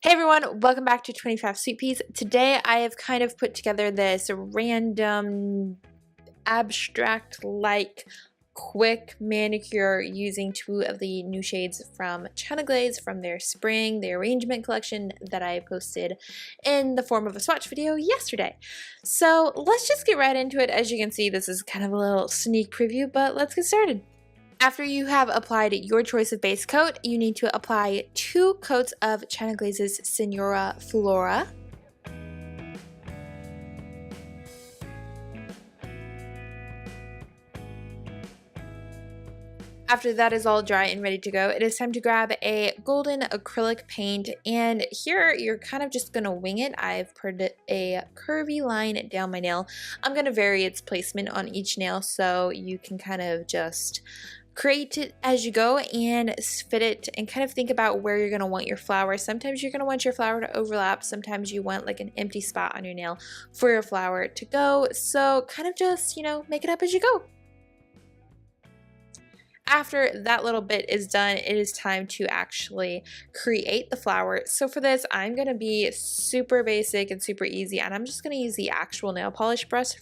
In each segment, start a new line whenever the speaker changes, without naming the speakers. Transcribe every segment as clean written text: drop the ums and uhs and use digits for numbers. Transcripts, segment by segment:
Hey everyone, welcome back to 25 Sweetpeas. Today I have kind of put together this random abstract-like quick manicure using two of the new shades from Glaze from their spring, the arrangement collection that I posted in the form of a swatch video yesterday. So let's just get right into it. As you can see, this is kind of a little sneak preview, but let's get started. After you have applied your choice of base coat, you need to apply 2 coats of Glaze's Señora Flora. After that is all dry and ready to go, it is time to grab a golden acrylic paint, and here you're kind of just going to wing it. I've put a curvy line down my nail. I'm going to vary its placement on each nail so you can kind of just create it as you go and fit it and kind of think about where you're going to want your flower. Sometimes you're going to want your flower to overlap. Sometimes you want like an empty spot on your nail for your flower to go. So kind of just, make it up as you go. After that little bit is done, it is time to actually create the flower. So for this, I'm going to be super basic and super easy, and I'm just going to use the actual nail polish brush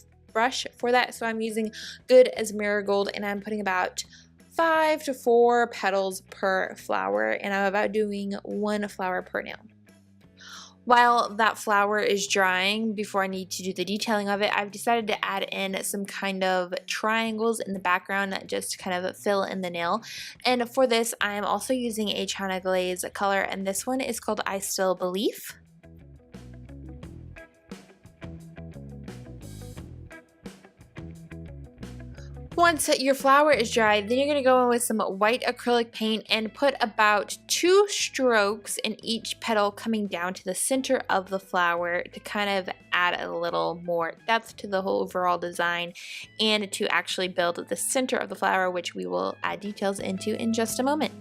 for that. So I'm using Good as Marigold, and I'm putting about 5 to 4 petals per flower, and I'm about doing 1 flower per nail. While that flower is drying, before I need to do the detailing of it, I've decided to add in some kind of triangles in the background that just kind of fill in the nail. And for this, I am also using a China Glaze color, and this one is called I Still Beleaf. Once your flower is dry, then you're going to go in with some white acrylic paint and put about 2 strokes in each petal coming down to the center of the flower to kind of add a little more depth to the whole overall design and to actually build the center of the flower, which we will add details into in just a moment.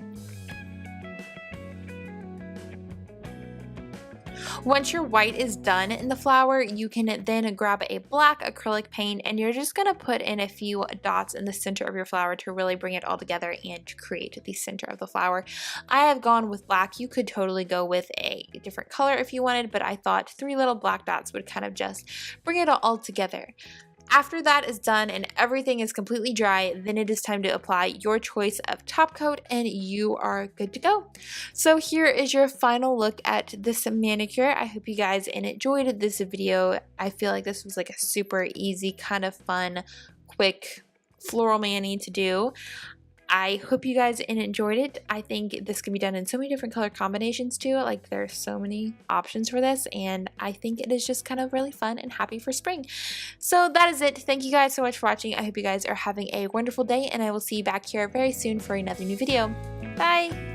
Once your white is done in the flower, you can then grab a black acrylic paint and you're just going to put in a few dots in the center of your flower to really bring it all together and to create the center of the flower. I have gone with black. You could totally go with a different color if you wanted, but I thought 3 little black dots would kind of just bring it all together. After that is done and everything is completely dry, then it is time to apply your choice of top coat and you are good to go. So here is your final look at this manicure. I hope you guys enjoyed this video. I feel like this was like a super easy, kind of fun, quick floral mani to do. I hope you guys enjoyed it. I think this can be done in so many different color combinations too. Like there's so many options for this, and I think it is just kind of really fun and happy for spring. So that is it. Thank you guys so much for watching. I hope you guys are having a wonderful day, and I will see you back here very soon for another new video. Bye!